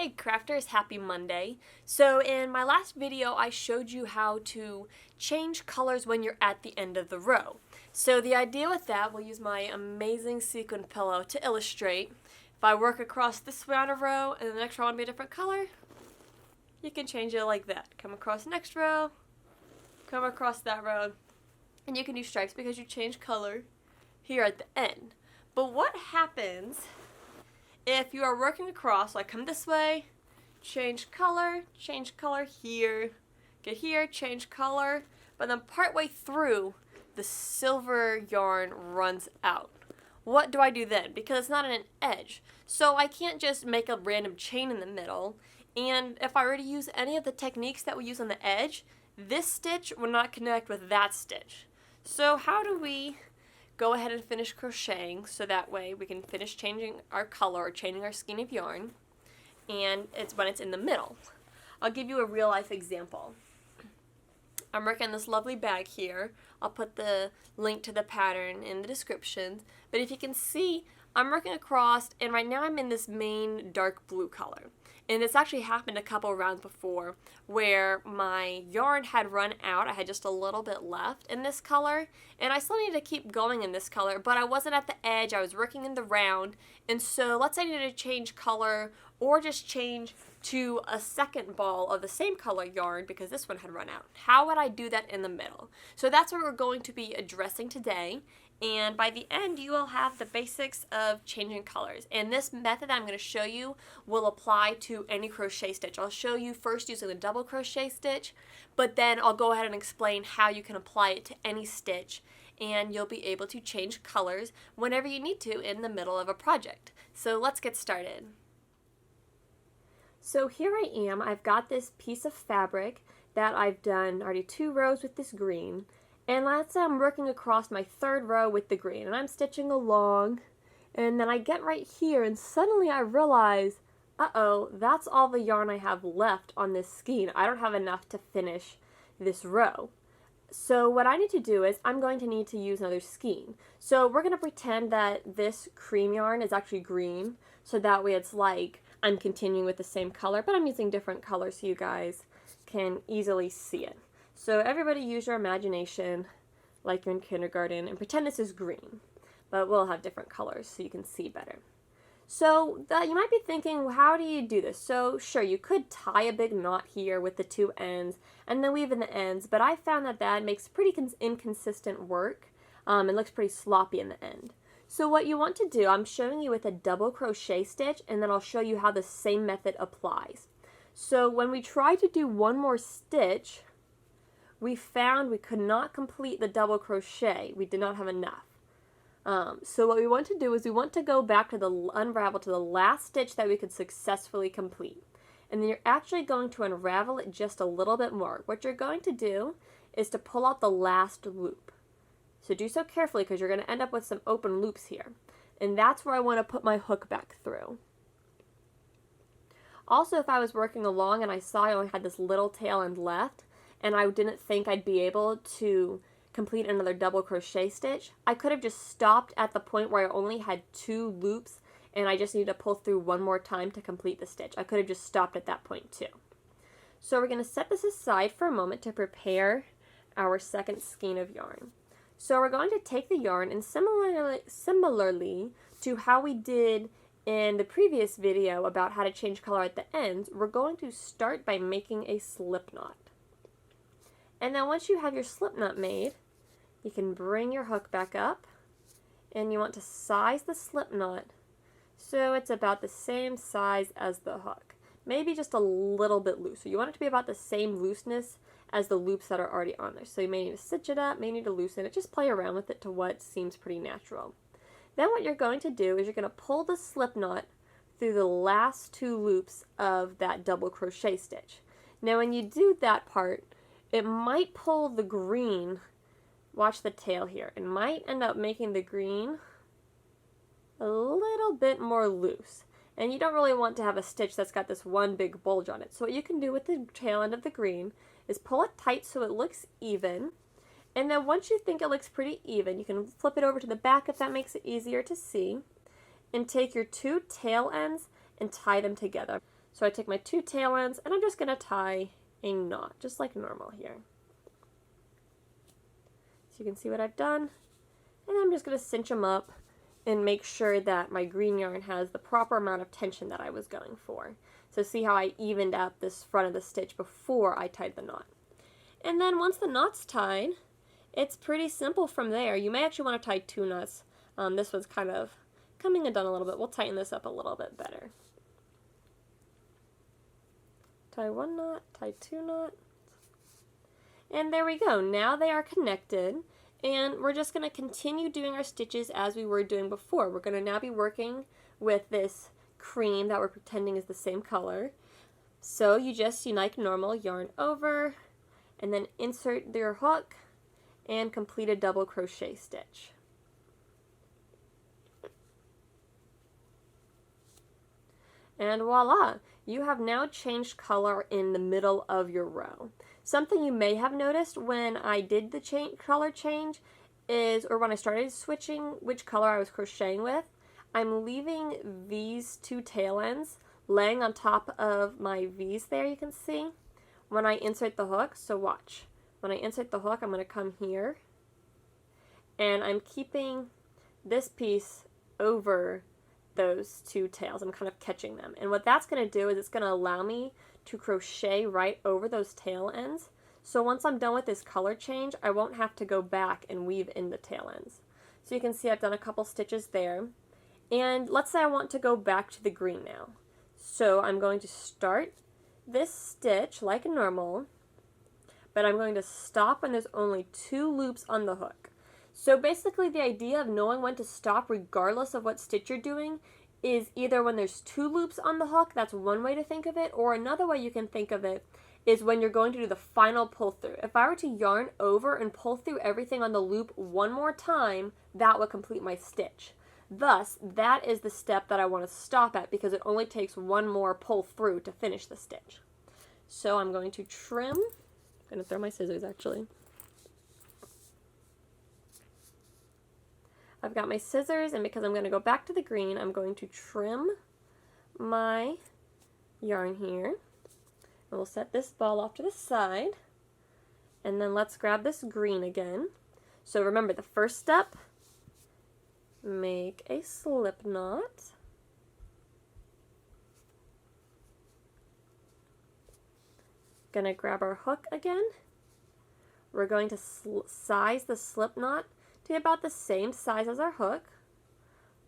Hey crafters, happy Monday. So in my last video I showed you how to change colors when you're at the end of the row. So the idea with that, we'll use my amazing sequin pillow to illustrate. If I work across this way on a row and the next row I want to be a different color, you can change it like that. Come across the next row, come across that row, and you can do stripes because you change color here at the end. But what happens if you are working across, so I come this way, change color here, get here, change color, but then partway through, the silver yarn runs out. What do I do then? Because it's not an edge. So I can't just make a random chain in the middle, and if I were to use any of the techniques that we use on the edge, this stitch will not connect with that stitch. So how do we go ahead and finish crocheting so that way we can finish changing our color or changing our skein of yarn, and it's when it's in the middle. I'll give you a real life example. I'm working on this lovely bag here. I'll put the link to the pattern in the description, but if you can see, I'm working across, and right now I'm in this main dark blue color. And this actually happened a couple rounds before where my yarn had run out. I had just a little bit left in this color, and I still needed to keep going in this color, but I wasn't at the edge. I was working in the round, and so let's say I needed to change color or just change to a second ball of the same color yarn because this one had run out. How would I do that in the middle? So that's what we're going to be addressing today. And by the end, you will have the basics of changing colors. And this method that I'm going to show you will apply to any crochet stitch. I'll show you first using the double crochet stitch, but then I'll go ahead and explain how you can apply it to any stitch, and you'll be able to change colors whenever you need to in the middle of a project. So let's get started. So here I am. I've got this piece of fabric that I've done already 2 rows with this green. And let's say I'm working across my 3rd row with the green, and I'm stitching along, and then I get right here, and suddenly I realize, uh-oh, that's all the yarn I have left on this skein. I don't have enough to finish this row. So what I need to do is I'm going to need to use another skein. So we're going to pretend that this cream yarn is actually green, so that way it's like I'm continuing with the same color, but I'm using different colors so you guys can easily see it. So everybody use your imagination like you're in kindergarten and pretend this is green, but we'll have different colors so you can see better. So you might be thinking, well, how do you do this? So sure, you could tie a big knot here with the 2 ends and then weave in the ends, but I found that that makes pretty inconsistent work. It looks pretty sloppy in the end. So what you want to do, I'm showing you with a double crochet stitch, and then I'll show you how the same method applies. So when we try to do one more stitch, we found we could not complete the double crochet. We did not have enough. So what we want to do is we want to go back to the unravel to the last stitch that we could successfully complete. And then you're actually going to unravel it just a little bit more. What you're going to do is to pull out the last loop. So do so carefully because you're going to end up with some open loops here. And that's where I want to put my hook back through. Also, if I was working along and I saw I only had this little tail end left, and I didn't think I'd be able to complete another double crochet stitch, I could have just stopped at the point where I only had 2 loops and I just needed to pull through one more time to complete the stitch. I could have just stopped at that point too. So we're going to set this aside for a moment to prepare our second skein of yarn. So we're going to take the yarn, and similarly to how we did in the previous video about how to change color at the ends, we're going to start by making a slip knot. And then once you have your slip knot made, you can bring your hook back up, and you want to size the slip knot so it's about the same size as the hook. Maybe just a little bit loose. So you want it to be about the same looseness as the loops that are already on there. So you may need to stitch it up, may need to loosen it, just play around with it to what seems pretty natural. Then what you're going to do is you're going to pull the slip knot through the last 2 loops of that double crochet stitch. Now when you do that part, it might pull the green, watch the tail here, it might end up making the green a little bit more loose. And you don't really want to have a stitch that's got this one big bulge on it. So what you can do with the tail end of the green is pull it tight so it looks even. And then once you think it looks pretty even, you can flip it over to the back if that makes it easier to see. And take your 2 tail ends and tie them together. So I take my 2 tail ends and I'm just going to tie a knot, just like normal here. So you can see what I've done. And I'm just going to cinch them up and make sure that my green yarn has the proper amount of tension that I was going for. So see how I evened out this front of the stitch before I tied the knot. And then once the knot's tied, it's pretty simple from there. You may actually want to tie 2 knots. This one's kind of coming undone a little bit. We'll tighten this up a little bit better. Tie 1 knot, tie 2 knots. And there we go. Now they are connected. And we're just going to continue doing our stitches as we were doing before. We're going to now be working with this cream that we're pretending is the same color. So you just, like normal, yarn over, and then insert your hook, and complete a double crochet stitch. And voila! You have now changed color in the middle of your row. Something you may have noticed when I did the color change is, or when I started switching which color I was crocheting with, I'm leaving these 2 tail ends laying on top of my V's there, you can see, when I insert the hook. So watch. When I insert the hook, I'm going to come here, and I'm keeping this piece over those 2 tails. I'm kind of catching them. And what that's going to do is it's going to allow me to crochet right over those tail ends. So once I'm done with this color change, I won't have to go back and weave in the tail ends. So you can see I've done a couple stitches there. And let's say I want to go back to the green now. So I'm going to start this stitch like normal, but I'm going to stop when there's only 2 loops on the hook. So basically the idea of knowing when to stop regardless of what stitch you're doing is either when there's 2 loops on the hook, that's one way to think of it, or another way you can think of it is when you're going to do the final pull through. If I were to yarn over and pull through everything on the loop one more time, that would complete my stitch. Thus, that is the step that I want to stop at because it only takes one more pull through to finish the stitch. So I'm going to trim. I'm going to throw my scissors actually. I've got my scissors, and because I'm going to go back to the green, I'm going to trim my yarn here. And we'll set this ball off to the side. And then let's grab this green again. So remember, the first step, make a slip knot. Gonna grab our hook again. We're going to size the slip knot to about the same size as our hook.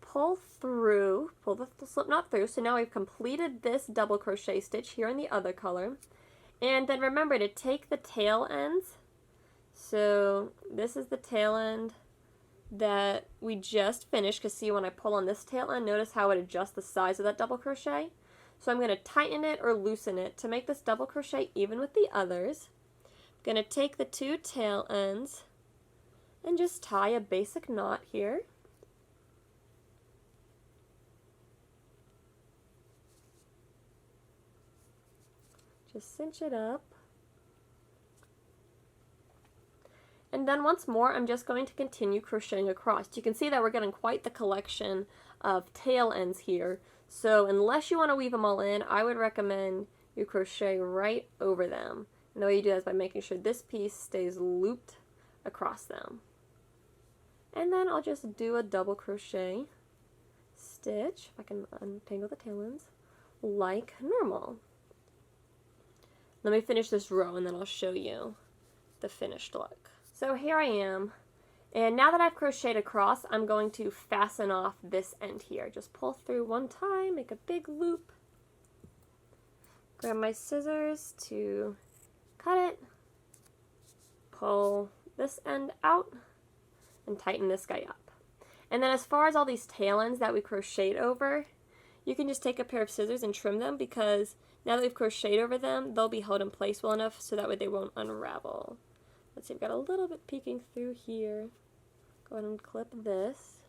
Pull the slip knot through. So now we've completed this double crochet stitch here in the other color. And then remember to take the tail ends. So this is the tail end that we just finished, because see when I pull on this tail end, notice how it adjusts the size of that double crochet. So I'm going to tighten it or loosen it to make this double crochet even with the others. I'm going to take the 2 tail ends and just tie a basic knot here. Just cinch it up. And then once more, I'm just going to continue crocheting across. You can see that we're getting quite the collection of tail ends here. So unless you want to weave them all in, I would recommend you crochet right over them. And the way you do that is by making sure this piece stays looped across them. And then I'll just do a double crochet stitch, if I can untangle the tail ends, like normal. Let me finish this row and then I'll show you the finished look. So here I am, and now that I've crocheted across, I'm going to fasten off this end here. Just pull through one time, make a big loop, grab my scissors to cut it, pull this end out, and tighten this guy up. And then as far as all these tail ends that we crocheted over, you can just take a pair of scissors and trim them, because now that we've crocheted over them, they'll be held in place well enough so that way they won't unravel. Let's see, I've got a little bit peeking through here. Go ahead and clip this.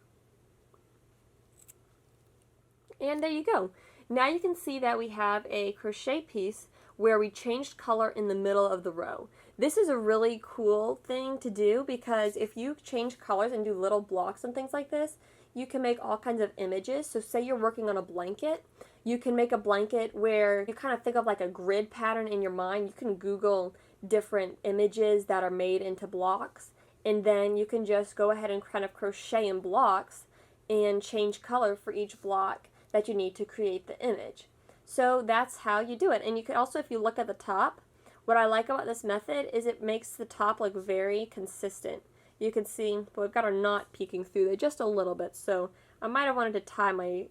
And there you go. Now you can see that we have a crochet piece where we changed color in the middle of the row. This is a really cool thing to do, because if you change colors and do little blocks and things like this, you can make all kinds of images. So say you're working on a blanket, you can make a blanket where you kind of think of like a grid pattern in your mind. You can Google different images that are made into blocks, and then you can just go ahead and kind of crochet in blocks and change color for each block that you need to create the image. So that's how you do it. And you can also, if you look at the top, what I like about this method is it makes the top look very consistent. You can see, well, we've got our knot peeking through there just a little bit, so I might have wanted to tie my,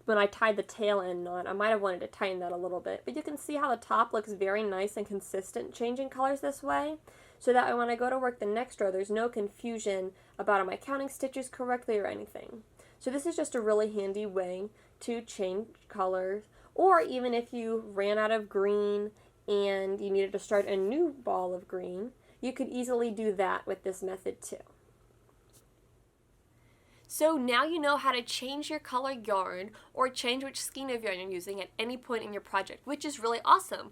when I tied the tail end knot, I might have wanted to tighten that a little bit. But you can see how the top looks very nice and consistent changing colors this way, so that when I go to work the next row, there's no confusion about am I counting stitches correctly or anything. So this is just a really handy way to change colors, or even if you ran out of green and you needed to start a new ball of green, you could easily do that with this method too. So now you know how to change your color yarn or change which skein of yarn you're using at any point in your project, which is really awesome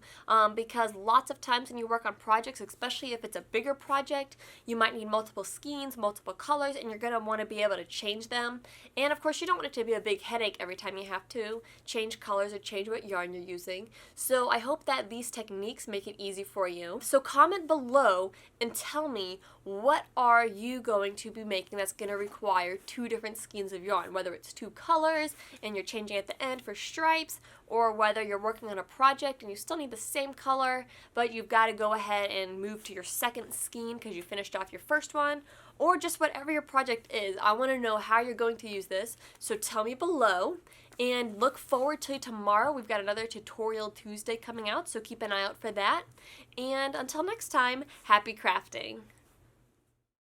because lots of times when you work on projects, especially if it's a bigger project, you might need multiple skeins, multiple colors, and you're going to want to be able to change them. And of course, you don't want it to be a big headache every time you have to change colors or change what yarn you're using. So I hope that these techniques make it easy for you. So comment below and tell me, what are you going to be making that's going to require two different skeins of yarn, whether it's two colors and you're changing at the end for stripes, or whether you're working on a project and you still need the same color, but you've got to go ahead and move to your second skein because you finished off your first one, or just whatever your project is. I want to know how you're going to use this, so tell me below. And look forward to tomorrow. We've got another Tutorial Tuesday coming out, so keep an eye out for that. And until next time, happy crafting!